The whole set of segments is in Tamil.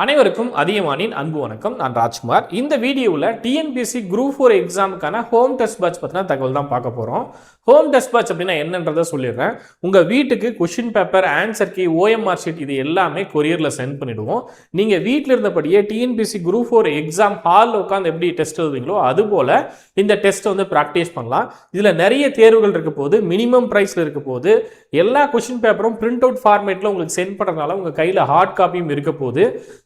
அனைவருக்கும் அதிகமானின் அன்பு வணக்கம். நான் ராஜ்குமார். இந்த வீடியோவில் டிஎன்பிஎஸ்சி குரூப் 4 எக்ஸாமுக்கான ஹோம் டெஸ்ட் பேட்ச் பற்றின தகவல் தான் பார்க்க போகிறோம். ஹோம் டெஸ்ட் பேட்ச் அப்படின்னா என்னன்றதை சொல்லிடுறேன். உங்கள் வீட்டுக்கு question paper, answer key, OMR sheet இது எல்லாமே கொரியரில் சென்ட் பண்ணிவிடுவோம். நீங்கள் வீட்டில் இருந்தபடியே டிஎன்பிஎஸ்சி குரூப் 4 எக்ஸாம் ஹாலில் உட்காந்து எப்படி டெஸ்ட் எழுதுவீங்களோ அதுபோல் இந்த டெஸ்ட்டை வந்து ப்ராக்டிஸ் பண்ணலாம். இதில் நிறைய தேர்வுகள் இருக்க போது, மினிமம் ப்ரைஸில் இருக்க போது, எல்லா கொஷின் பேப்பரும் பிரிண்ட் அவுட் ஃபார்மேட்டில் உங்களுக்கு சென்ட் பண்ணுறதுனால உங்கள் கையில் ஹார்ட் காப்பியும் இருக்க போது.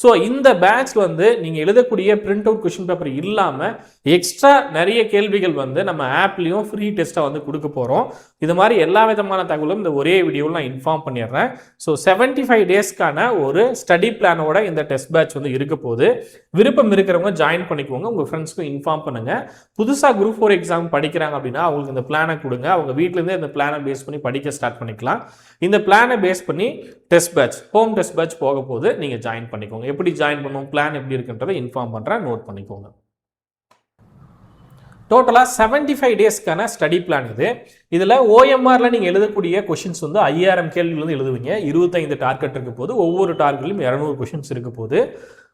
ஸோ இந்த பேட்ச் வந்து நீங்கள் எழுதக்கூடிய பிரிண்ட் அவுட் கொஷின் பேப்பர் இல்லாமல் எக்ஸ்ட்ரா நிறைய கேள்விகள் வந்து நம்ம ஆப்லேயும் ஃப்ரீ டெஸ்ட்டாக வந்து கொடுக்க போகிறோம். இது மாதிரி எல்லா விதமான தகவலும் இந்த ஒரே வீடியோவில் நான் இன்ஃபார்ம் பண்ணிடுறேன். ஸோ 75 டேஸ்க்கான ஒரு ஸ்டடி பிளானோட இந்த டெஸ்ட் பேட்ச் வந்து இருக்க போது. விருப்பம் இருக்கிறவங்க ஜாயின் பண்ணிக்கோங்க. உங்கள் ஃப்ரெண்ட்ஸ்க்கும் இன்ஃபார்ம் பண்ணுங்கள். புதுசாக குரூப் 4 எக்ஸாம் படிக்கிறாங்க அப்படின்னா அவங்களுக்கு இந்த பிளானை கொடுங்க. அவங்க வீட்டிலேருந்தே இந்த பிளானை பேஸ் பண்ணி படிக்க ஸ்டார்ட் பண்ணிக்கலாம். இந்த பிளானை பேஸ் பண்ணி test batch, home test batch போக போது நீங்கள் ஜாயின் பண்ணிக்கோங்க. எப்படி ஜாயின் பண்ணுவோம், பிளான் எப்படி இருக்குன்றதை இன்ஃபார்ம் பண்ணுறேன், நோட் பண்ணிக்கோங்க. டோட்டலாக 75 டேஸ்க்கான ஸ்டடி பிளான் இது. இதில் ஓஎம்ஆரில் நீங்கள் எழுதக்கூடிய கொஷின்ஸ் வந்து 5000 கேள்விகள் வந்து எழுதுவீங்க. 25 டார்கெட் இருக்க போது, ஒவ்வொரு டார்கெட்லையும் 200 கொஷின்ஸ் இருக்க போது.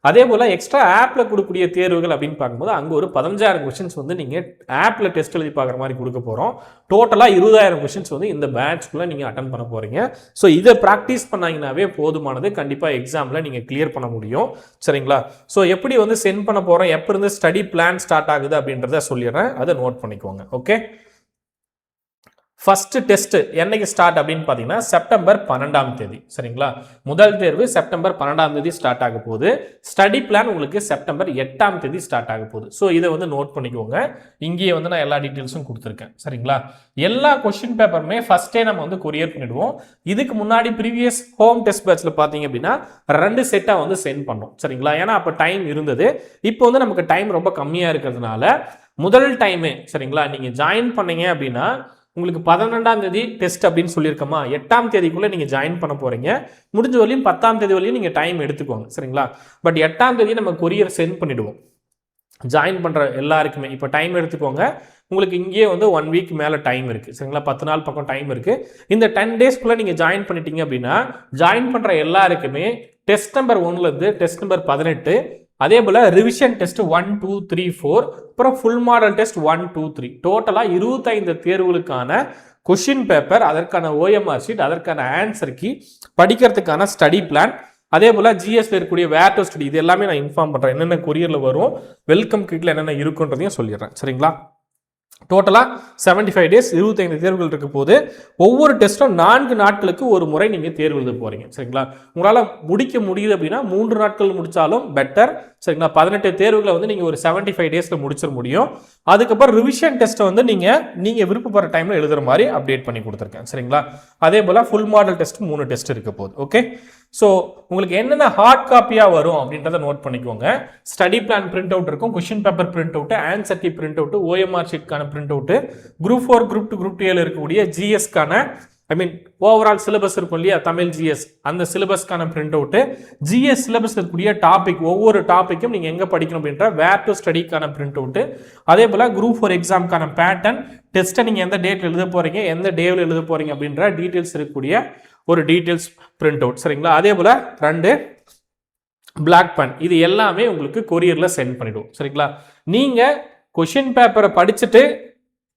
அதே போல் எக்ஸ்ட்ரா ஆப்பில் கொடுக்கக்கூடிய தேர்வுகள் அப்படின்னு பார்க்கும்போது அங்கே ஒரு 15000 கொஷின்ஸ் வந்து நீங்கள் ஆப்பில் டெஸ்ட் எழுதி பார்க்குற மாதிரி கொடுக்க போகிறோம். டோட்டலாக 20000 கொஷின்ஸ் வந்து இந்த பேட்ச்குள்ளே நீங்கள் அட்டன் பண்ண போகிறீங்க. ஸோ இதை ப்ராக்டிஸ் பண்ணாங்கன்னாவே போதுமானது. கண்டிப்பாக எக்ஸாமில் நீங்கள் கிளியர் பண்ண முடியும். சரிங்களா? ஸோ எப்படி வந்து சென்ட் பண்ண போகிறோம், எப்போ இருந்து ஸ்டடி பிளான் ஸ்டார்ட் ஆகுது அப்படின்றத சொல்லிடுறேன். அதை நோட் பண்ணிக்கோங்க. ஓகே, ஃபர்ஸ்ட் டெஸ்ட் என்னைக்கு ஸ்டார்ட் அப்படின்னு பார்த்தீங்கன்னா செப்டம்பர் 12ஆம் தேதி. சரிங்களா? முதல் தேர்வு செப்டம்பர் 12ஆம் தேதி ஸ்டார்ட் ஆக போகுது. ஸ்டடி பிளான் உங்களுக்கு செப்டம்பர் 8ஆம் தேதி ஸ்டார்ட் ஆக போகுது. ஸோ இதை வந்து நோட் பண்ணிக்கோங்க. இங்கேயே வந்து நான் எல்லா டீட்டெயில்ஸும் கொடுத்துருக்கேன். சரிங்களா? எல்லா கொஸ்டின் பேப்பருமே ஃபர்ஸ்டே நம்ம வந்து கொரியர் பண்ணிடுவோம். இதுக்கு முன்னாடி ப்ரீவியஸ் ஹோம் டெஸ்ட் பேட்ச்ல பார்த்தீங்க அப்படின்னா 2 செட்டாக வந்து சென்ட் பண்ணோம். சரிங்களா? ஏன்னா அப்போ டைம் இருந்தது. இப்போ வந்து நமக்கு டைம் ரொம்ப கம்மியாக இருக்கிறதுனால முதல் டைமே, சரிங்களா, நீங்கள் ஜாயின் பண்ணீங்க அப்படின்னா உங்களுக்கு 12ஆம் தேதி டெஸ்ட் அப்படின்னு சொல்லியிருக்கோமா, 8ஆம் தேதிக்குள்ளே நீங்கள் ஜாயின் பண்ண போகிறீங்க. முடிஞ்ச வரையும் 10ஆம் தேதி வரையும் நீங்கள் டைம் எடுத்துக்கோங்க. சரிங்களா? பட் 8ஆம் தேதி நம்ம கொரியர் சென்ட் பண்ணிவிடுவோம் ஜாயின் பண்ணுற எல்லாருக்குமே. இப்போ டைம் எடுத்துக்கோங்க. உங்களுக்கு இங்கேயே வந்து 1 வீக் மேலே டைம் இருக்குது. சரிங்களா? 10 நாள் பக்கம் டைம் இருக்குது. இந்த 10 டேஸ்க்குள்ளே நீங்கள் ஜாயின் பண்ணிட்டீங்க அப்படின்னா ஜாயின் பண்ணுற எல்லாருக்குமே டெஸ்ட் நம்பர் 1லேருந்து டெஸ்ட் நம்பர் 18, அதே போல் ரிவிஷன் டெஸ்ட் 1, 2, 3, 4, அப்புறம் ஃபுல் மாடல் டெஸ்ட் 1, 2, 3, டோட்டலாக 25 தேர்வுகளுக்கான கொஷின் பேப்பர், அதற்கான ஓஎம்ஆர் ஷீட், அதற்கான ஆன்சர் கீ, படிக்கிறதுக்கான ஸ்டடி பிளான், அதே போல் ஜிஎஸ்ல இருக்கக்கூடிய வேர் டு ஸ்டடி, இது எல்லாமே நான் இன்ஃபார்ம் பண்ணுறேன். என்னென்ன கொரியரில் வரும், வெல்கம் கிட்ல என்னென்ன இருக்குன்றதையும் சொல்லிடுறேன். சரிங்களா? டோட்டலாக 75 டேஸ், 25 தேர்வுகள் இருக்க போது. ஒவ்வொரு டெஸ்ட்டும் 4 நாட்களுக்கு ஒரு முறை நீங்கள் தேர்வு எழுத போகிறீங்க. சரிங்களா? உங்களால் முடிக்க முடியுது அப்படின்னா 3 நாட்கள் முடித்தாலும் பெட்டர். சரிங்களா? 18 தேர்வுகளை வந்து நீங்கள் ஒரு 75 டேஸில் முடிச்சிட முடியும். அதுக்கப்புறம் ரிவிஷன் டெஸ்ட்டை வந்து நீங்கள் விருப்பப்படுற டைமில் எழுதுகிற மாதிரி அப்டேட் பண்ணி கொடுத்துருக்கேன். சரிங்களா? அதே போல் ஃபுல் மாடல் டெஸ்ட் 3 டெஸ்ட் இருக்க போகுது. ஓகே, ஸோ உங்களுக்கு என்னென்ன ஹார்ட் காப்பியாக வரும் அப்படின்றத நோட் பண்ணிக்கோங்க. ஸ்டடி பிளான் பிரிண்ட் அவுட் இருக்கும், question paper print out, answer key print out, OMR ஷீட்கான print out, group 4, group 2, group 2 இருக்கக்கூடிய ஜிஎஸ்க்கான ஓவரால் சிலபஸ் இருக்கும் இல்லையா, தமிழ் ஜிஎஸ், அந்த சிலபஸ்க்கான பிரிண்ட் அவுட், ஜிஎஸ் சிலபஸ் இருக்கக்கூடிய டாபிக், ஒவ்வொரு டாப்பிக்கும் நீங்கள் எங்கே படிக்கணும் அப்படின்ற வேர் டு ஸ்டடிக்கான பிரிண்ட் அவுட், அதே போல் குரூப் 4 எக்ஸாமுக்கான பேட்டர்ன், டெஸ்ட்டை நீங்கள் எந்த டேட்டில் எழுத போகிறீங்க, எந்த டேவில் எழுத போகிறீங்க அப்படின்ற டீட்டெயில்ஸ் இருக்கக்கூடிய ஒரு டீட்டெயில்ஸ் பிரிண்ட் அவுட். சரிங்களா? அதே போல் 2 பிளாக் பென், இது எல்லாமே உங்களுக்கு கொரியரில் சென்ட் பண்ணிவிடுவோம். சரிங்களா? நீங்கள் கொஷின் பேப்பரை படிச்சுட்டு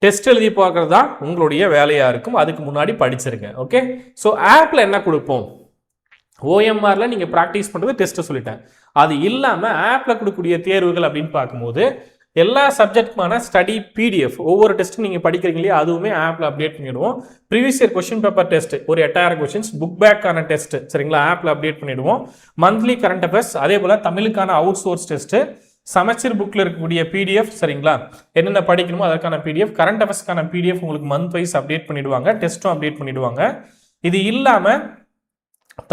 டெஸ்ட் எழுதி பார்க்கறது தான் உங்களுடைய வேலையாக இருக்கும். அதுக்கு முன்னாடி படிச்சிருங்க. ஓகே, ஸோ ஆப்பில் என்ன கொடுப்போம், ஓஎம்ஆரில் நீங்கள் ப்ராக்டிஸ் பண்ணுறது டெஸ்ட்டு சொல்லிட்டேன். அது இல்லாமல் ஆப்பில் கொடுக்கக்கூடிய தேர்வுகள் அப்படின்னு பார்க்கும்போது எல்லா சப்ஜெக்ட்மான ஸ்டடி பிடிஎஃப், ஒவ்வொரு டெஸ்ட்டும் நீங்கள் படிக்கிறீங்க இல்லையா, அதுவுமே ஆப்பில் அப்டேட் பண்ணிவிடுவோம். Previous year question paper test ஒரு 8000 கொஸ்டின்ஸ், புக் பேக்கான டெஸ்ட், சரிங்களா, ஆப்பில் அப்டேட் பண்ணிவிடுவோம். மந்த்லி கரண்ட் அஃபேர்ஸ், அதே போல் தமிழுக்கான அவுட் சோர்ஸ் டெஸ்ட்டு, சமச்சீர் புக்கில் இருக்கக்கூடிய பிடிஎஃப், சரிங்களா, என்னென்ன படிக்கணுமோ அதற்கான பிடிஎஃப், கரண்ட் அஃபேர்ஸ்க்கான பிடிஎஃப் உங்களுக்கு மந்த் வைஸ் அப்டேட் பண்ணிவிடுவாங்க, டெஸ்ட்டும் அப்டேட் பண்ணிவிடுவாங்க. இது இல்லாமல்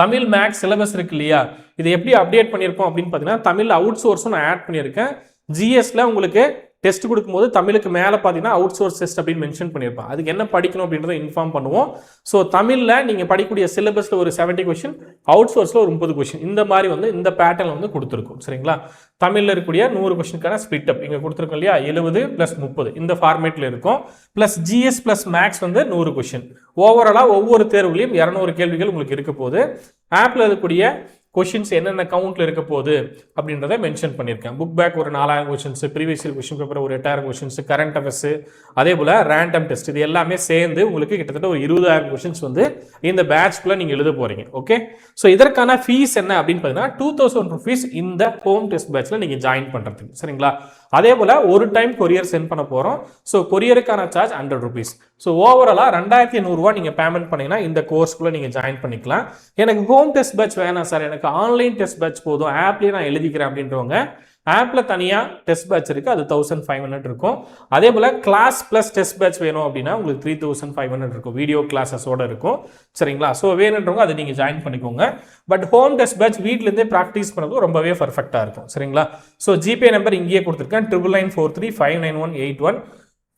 தமிழ் மேக்ஸ் சிலபஸ் இருக்கு இல்லையா, இது எப்படி அப்டேட் பண்ணியிருக்கோம் அப்படின்னு பார்த்தீங்கன்னா தமிழ் அவுட் சோர்ஸும் நான் ஆட் பண்ணியிருக்கேன். ஜிஎஸ்ல உங்களுக்கு டெஸ்ட் கொடுக்கும்போது தமிழுக்கு மேலே பார்த்தீங்கன்னா அவுட் சோர்ஸ் டெஸ்ட் அப்படின்னு மென்ஷன் பண்ணியிருப்பேன். அதுக்கு என்ன படிக்கணும் அப்படின்றத இன்ஃபார்ம் பண்ணுவோம். ஸோ தமிழில் நீங்கள் படிக்கக்கூடிய சிலபஸில் ஒரு 70 கொஸ்டின், அவுட் சோர்ஸில் ஒரு 30 கொஸ்டின், இந்த மாதிரி வந்து இந்த பேட்டர்ன் வந்து கொடுத்துருக்கும். சரிங்களா? தமிழில் இருக்கக்கூடிய 100 கொஸ்டினுக்கான ஸ்பிளிட் அப் இங்கே கொடுத்துருக்கோம் இல்லையா, 70 + 30 இந்த ஃபார்மேட்டில் இருக்கும். ப்ளஸ் ஜிஎஸ் ப்ளஸ் மேக்ஸ் வந்து 100 கொஸ்டின். ஓவராலாக ஒவ்வொரு தேர்வுலையும் 200 கேள்விகள் உங்களுக்கு இருக்க போது. ஆப்பில் இருக்கக்கூடிய கொஷின்ஸ் என்னென்ன கவுண்ட்ல இருக்க போகுது அப்படின்றத மென்ஷன் பண்ணியிருக்கேன். புக் பேக் ஒரு 4000 questions, previous year question paper ஒரு 8000 கொஷின்ஸ், கரண்ட் அஃபேர்ஸ், அதே போல் ரேண்டம் டெஸ்ட், இது எல்லாமே சேர்ந்து உங்களுக்கு கிட்டத்தட்ட ஒரு 20000 கொஷின்ஸ் வந்து இந்த பேட்ச்குள்ள நீங்கள் எழுத போறீங்க. ஓகே, ஸோ இதற்கான ஃபீஸ் என்ன அப்படின்னு பார்த்தீங்கன்னா 2000 rupees இந்த ஹோம் டெஸ்ட் பேட்ச்ல நீங்கள் ஜாயின் பண்ணுறதுக்கு. சரிங்களா, அதே போல் ஒரு டைம் கொரியர் சென்ட் பண்ண போகிறோம். ஸோ கொரியருக்கான சார்ஜ் 100 rupees. ஸோ ஓவராலாக 2800 ரூபா நீங்கள் பேமெண்ட் பண்ணீங்கன்னா இந்த கோர்ஸ்க்குள்ளே நீங்கள் ஜாயின் பண்ணிக்கலாம். எனக்கு ஹோம் டெஸ்ட் பேட்ச் வேணாம் சார், எனக்கு ஆன்லைன் டெஸ்ட் பேட்ச் போதும், ஆப்லேயே நான் எழுதிக்கிறேன் அப்படின்றவங்க ஆப்பில் தனியாக டெஸ்ட் பேட்ச் இருக்குது, அது 1500 இருக்கும். அதே போல் கிளாஸ் ப்ளஸ் டெஸ்ட் பேட்ச் வேணும் அப்படின்னா உங்களுக்கு 3500 இருக்கும், வீடியோ கிளாஸஸோடு இருக்கும். சரிங்களா, ஸோ வேணுன்றவங்க அதை நீங்கள் ஜாயின் பண்ணிக்கோங்க. பட் ஹோம் டெஸ்ட் பேட்ச் வீட்டிலேருந்தே ப்ராக்டிஸ் பண்ணுறது ரொம்பவே பர்ஃபெக்டாக இருக்கும். சரிங்களா, ஸோ ஜிபே நம்பர் இங்கேயே கொடுத்துருக்கேன், 9993599181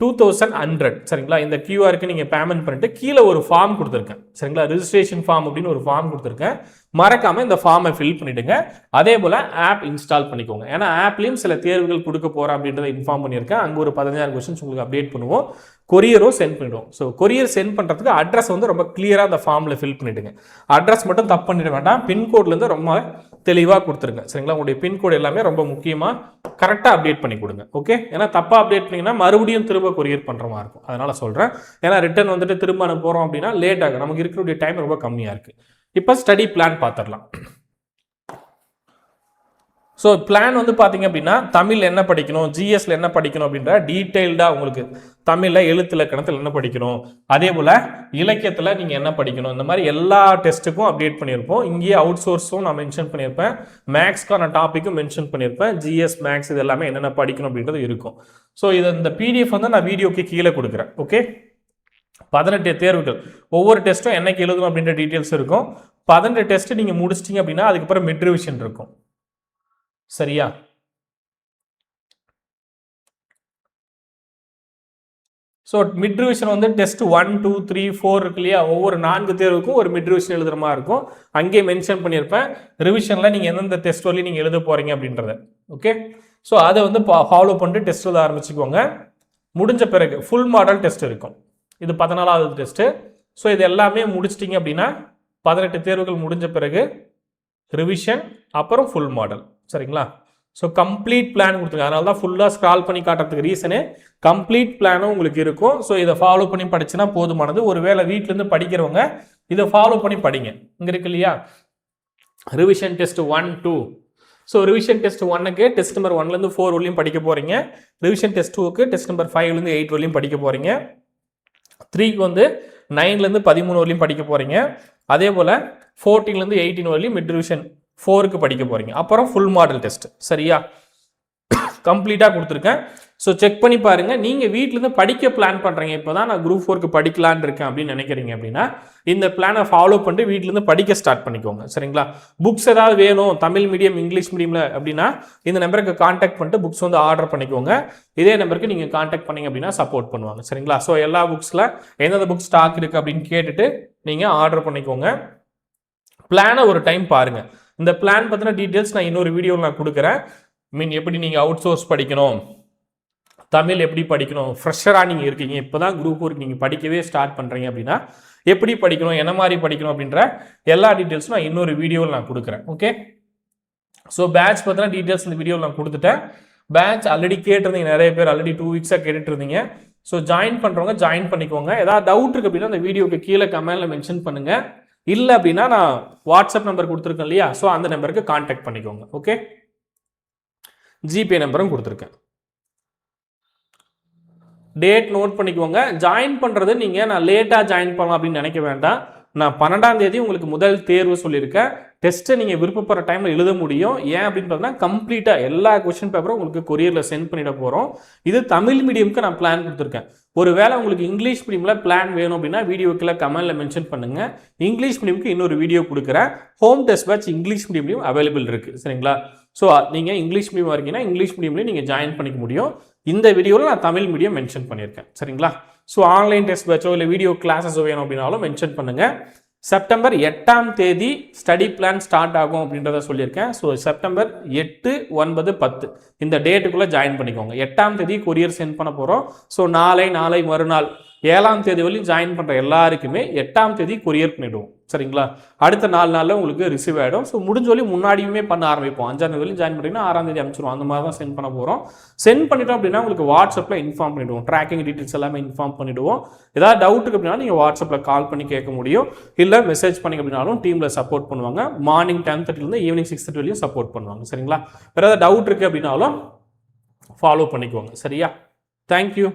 2100. சரிங்களா, இந்த கியூஆருக்கு நீங்கள் பேமெண்ட் பண்ணிட்டு கீழே ஒரு ஃபார்ம் கொடுத்துருக்கேன். சரிங்களா, ரிஜிஸ்ட்ரேஷன் ஃபார்ம் அப்படின்னு ஒரு ஃபார்ம் கொடுத்துருக்கேன், மறக்காம இந்த ஃபார்மை ஃபில் பண்ணிடுங்க. அதே போல ஆப் இன்ஸ்டால் பண்ணிக்கோங்க, ஏன்னா ஆப்லயும் சில தேர்வுகள் கொடுக்க போறேன் அப்படின்றத இன்ஃபார்ம் பண்ணியிருக்கேன். அங்கே ஒரு 15000 கொஸ்டின்ஸ் உங்களுக்கு அப்டேட் பண்ணுவோம், கொரியரும் சென்ட் பண்ணிடுவோம். ஸோ கொரியர் சென்ட் பண்ணுறதுக்கு அட்ரஸ் வந்து ரொம்ப கிளியராக அந்த ஃபார்மில் ஃபில் பண்ணிடுங்க. அட்ரஸ் மட்டும் தப்பு பண்ணிட வேண்டாம், பின்கோட்லேருந்து ரொம்ப தெளிவாக கொடுத்துருங்க. சரிங்களா, உங்களுடைய பின்கோடு எல்லாமே ரொம்ப முக்கியமாக கரெக்டாக அப்டேட் பண்ணி கொடுங்க. ஓகே, ஏன்னா தப்பாக அப்டேட் பண்ணிங்கன்னா மறுபடியும் திரும்ப கொரியர் பண்ணுற மாதிரி இருக்கும். அதனால சொல்கிறேன், ஏன்னா ரிட்டர்ன் வந்துட்டு திரும்ப அனுப்புகிறோம் அப்படின்னா லேட் ஆகும், நமக்கு இருக்கக்கூடிய டைம் ரொம்ப கம்மியாக இருக்குது. இப்போ ஸ்டடி பிளான் பார்த்துடலாம். ஸோ பிளான் வந்து பார்த்தீங்க அப்படின்னா தமிழ் என்ன படிக்கணும், ஜிஎஸ்ல என்ன படிக்கணும் அப்படின்ற டீட்டெயில்டாக உங்களுக்கு தமிழில் எழுத்து இலக்கணத்தில் என்ன படிக்கணும், அதே போல் இலக்கியத்தில் நீங்கள் என்ன படிக்கணும், இந்த மாதிரி எல்லா டெஸ்ட்டுக்கும் அப்டேட் பண்ணியிருப்போம். இங்கேயே அவுட் சோர்ஸும் நான் மென்ஷன் பண்ணியிருப்பேன், மேக்ஸ்க்கான டாப்பிக்கும் மென்ஷன் பண்ணியிருப்பேன், ஜிஎஸ் மேக்ஸ் இது எல்லாமே என்னென்ன படிக்கணும் அப்படின்றது இருக்கும். ஸோ இது இந்த பிடிஎஃப் வந்து நான் வீடியோக்கு கீழே கொடுக்குறேன். ஓகே, 18 தேர்வுகள், ஒவ்வொரு டெஸ்ட்டும் என்னைக்கு எழுதணும் அப்படின்ற டீட்டெயில்ஸ் இருக்கும். 18 டெஸ்ட் நீங்கள் முடிச்சிட்டிங்க அப்படின்னா அதுக்கப்புறம் மிட் ரிவிஷன் இருக்கும். சரியா, ஸோ மிட் ரிவிஷன் வந்து டெஸ்ட் 1, 2, 3, 4 இருக்கு இல்லையா, ஒவ்வொரு 4 தேர்வுக்கும் ஒரு மிட் ரிவிஷன் எழுதுற மாதிரி இருக்கும். அங்கேயே மென்ஷன் பண்ணியிருப்பேன் ரிவிஷனில் நீங்கள் எந்தெந்த டெஸ்ட் வரலையும் நீங்கள் எழுத போகிறீங்க அப்படின்றத. ஓகே, ஸோ அதை வந்து ஃபாலோ பண்ணிட்டு டெஸ்ட் எழுத ஆரம்பிச்சுக்கோங்க. முடிஞ்ச பிறகு ஃபுல் மாடல் டெஸ்ட் இருக்கும், இது 14வது டெஸ்ட்டு. ஸோ இது எல்லாமே முடிச்சிட்டிங்க அப்படின்னா 18 தேர்வுகள் முடிஞ்ச பிறகு ரிவிஷன், அப்புறம் ஃபுல் மாடல். சரிங்களா, ஸோ கம்ப்ளீட் பிளான் கொடுத்துருங்க. அதனால தான் ஃபுல்லாக ஸ்க்ரால் பண்ணி காட்டுறதுக்கு ரீசனு கம்ப்ளீட் பிளானும் உங்களுக்கு இருக்கும். ஸோ இதை ஃபாலோ பண்ணி படிச்சுன்னா போதுமானது. ஒருவேளை வீட்டிலேருந்து படிக்கிறவங்க இதை ஃபாலோ பண்ணி படிங்க. இங்கே இருக்கு இல்லையா, revision test 1, 2. So revision test 1க்கு டெஸ்ட் நம்பர் 1லேருந்து 4 வரலையும் படிக்க போகிறீங்க. ரிவிஷன் டெஸ்ட் 2க்கு டெஸ்ட் நம்பர் 5லேருந்து 8 வரலையும் படிக்க போகிறீங்க. 3க்கு வந்து 9லேருந்து 13 வரலையும் படிக்க போகிறீங்க. அதே போல் 14லேருந்து 18 வரலையும் மிட் ரிவிஷன் 4க்கு படிக்க போகிறீங்க. அப்புறம் ஃபுல் மாடல் டெஸ்ட். சரியா, கம்ப்ளீட்டாக கொடுத்துருக்கேன். ஸோ செக் பண்ணி பாருங்கள். நீங்கள் வீட்டிலேருந்து படிக்க பிளான் பண்ணுறீங்க, இப்போ தான் நான் குரூப் 4க்கு படிக்கலான் இருக்கேன் அப்படின்னு நினைக்கிறீங்க அப்படின்னா இந்த பிளானை ஃபாலோ பண்ணிட்டு வீட்டிலேருந்து படிக்க ஸ்டார்ட் பண்ணிக்கோங்க. சரிங்களா, புக்ஸ் ஏதாவது வேணும் தமிழ் மீடியம் இங்கிலீஷ் மீடியமில் அப்படின்னா இந்த நம்பருக்கு கான்டாக்ட் பண்ணிட்டு புக்ஸ் வந்து ஆர்டர் பண்ணிக்கோங்க. இதே நம்பருக்கு நீங்கள் கான்டாக்ட் பண்ணிங்க அப்படின்னா சப்போர்ட் பண்ணுவாங்க. சரிங்களா, ஸோ எல்லா புக்ஸில் எந்தெந்த புக் ஸ்டாக் இருக்குது அப்படின்னு கேட்டுட்டு நீங்கள் ஆர்டர் பண்ணிக்கோங்க. பிளானை ஒரு டைம் பாருங்கள். இந்த பிளான் பற்றின டீட்டெயில்ஸ் நான் இன்னொரு வீடியோவில் நான் கொடுக்குறேன். எப்படி நீங்கள் அவுட் சோர்ஸ் படிக்கணும், தமிழ் எப்படி படிக்கணும், ஃப்ரெஷராக நீங்கள் இருக்கீங்க, இப்போ தான் குரூப் 4 நீங்கள் படிக்கவே ஸ்டார்ட் பண்ணுறீங்க அப்படின்னா எப்படி படிக்கணும், என்ன மாதிரி படிக்கணும் அப்படின்ற எல்லா டீட்டெயில்ஸும் நான் இன்னொரு வீடியோவில் நான் கொடுக்குறேன். ஓகே, ஸோ பேட்ச் பற்றின டீட்டெயில்ஸ் இந்த வீடியோவில் நான் கொடுத்துட்டேன். பேட்ச் ஆல்ரெடி கேட்டிருந்தீங்க, நிறைய பேர் ஆல்ரெடி 2 வீக்ஸாக கேட்டுட்டு இருந்தீங்க. ஸோ ஜாயின் பண்ணுறவங்க ஜாயின் பண்ணிக்கோங்க. ஏதாவது டவுட் இருக்குது அப்படின்னா அந்த வீடியோக்கு கீழே கமெண்ட்டில் மென்ஷன் பண்ணுங்கள். இல்லை அப்படின்னா நான் வாட்ஸ்அப் நம்பர் கொடுத்துருக்கேன் இல்லையா, ஸோ அந்த நம்பருக்கு கான்டாக்ட் பண்ணிக்கோங்க. ஓகே, ஜிபே நம்பரும் கொடுத்துருக்கேன். டேட் நோட் பண்ணிக்கோங்க. ஜாயின் பண்ணுறது நீங்கள் நான் லேட்டாக ஜாயின் பண்ணலாம் அப்படின்னு நினைக்க வேண்டாம். நான் 12ஆம் தேதி உங்களுக்கு முதல் தேர்வு சொல்லியிருக்கேன். டெஸ்ட்டை நீங்கள் விருப்பப்படுற டைமில் எழுத முடியும். ஏன் அப்படின்னு பார்த்தீங்கன்னா கம்ப்ளீட்டாக எல்லா கொஸ்டின் பேப்பரும் உங்களுக்கு கொரியரில் சென்ட் பண்ணிட போகிறோம். இது தமிழ் மீடியமுக்கு நான் பிளான் கொடுத்துருக்கேன். ஒருவேளை உங்களுக்கு இங்கிலீஷ் மீடியமில் பிளான் வேணும் அப்படின்னா வீடியோக்கில் கமெண்ட்டில் மென்ஷன் பண்ணுங்கள். இங்கிலீஷ் மீடியமுக்கு இன்னொரு வீடியோ கொடுக்குறேன். ஹோம் டெஸ்ட் பேட்ச் இங்கிலீஷ் மீடியம்லையும் அவைலபிள் இருக்குது. சரிங்களா, ஸோ நீங்கள் இங்கிலீஷ் மீடியம் இருக்கீங்கன்னா இங்கிலீஷ் மீடியம்லையும் நீங்கள் ஜாயின் பண்ணிக்க முடியும். இந்த வீடியோவில் நான் தமிழ் மீடியம் மென்ஷன் பண்ணியிருக்கேன். சரிங்களா, ஸோ ஆன்லைன் டெஸ்ட் பேட்சோ இல்லை வீடியோ கிளாஸஸோ வேணும் அப்படின்னாலும் மென்ஷன் பண்ணுங்கள். செப்டம்பர் 8ஆம் தேதி ஸ்டடி பிளான் ஸ்டார்ட் ஆகும் அப்படின்றத சொல்லியிருக்கேன். ஸோ செப்டம்பர் 8, 9, 10 இந்த டேட்டுக்குள்ளே ஜாயின் பண்ணிக்கோங்க. 8ஆம் தேதி கொரியர் சென்ட் பண்ண போகிறோம். ஸோ நாளை மறுநாள் 7ஆம் தேதி வரையும் ஜாயின் பண்ணுற எல்லாருக்குமே 8ஆம் தேதி கொரியர் பண்ணிவிடுவோம். சரிங்களா? அடுத்த 4 நாளில் உங்களுக்கு ரிசீவ் ஆகிடும். ஸோ முடிஞ்ச வரையும் முன்னாடியுமே பண்ண ஆரம்பிப்போம். 5ஆம் தேதி ஜாயின் பண்ணிங்கன்னா 6ஆம் தேதி அனுப்பிச்சிடுவோம். அந்த மாதிரி தான் சென்ட் பண்ண போகிறோம். சென்ட் பண்ணிட்டோம் அப்படின்னா உங்களுக்கு வாட்ஸ்அப்பில் இன்ஃபார்ம் பண்ணிவிடுவோம். ட்ராக்கிங் டீட்டெயில்ஸ் எல்லாமே இன்ஃபார்ம் பண்ணிவிடுவோம். ஏதாவது டவுட் இருக்கு அப்படின்னா நீங்கள் வாட்ஸ்அப்பில் கால் பண்ணி கேட்க முடியும். இல்லை மெசேஜ் பண்ணிங்க அப்படின்னாலும் டீமில் சப்போர்ட் பண்ணுவாங்க. மார்னிங் 10:30 ஈவினிங் 6:30 வரையும் சப்போர்ட் பண்ணுவாங்க. சரிங்களா? வேறு ஏதாவது டவுட் இருக்குது அப்படின்னாலும் ஃபாலோ பண்ணிக்குவாங்க. சரியா? தேங்க்யூ.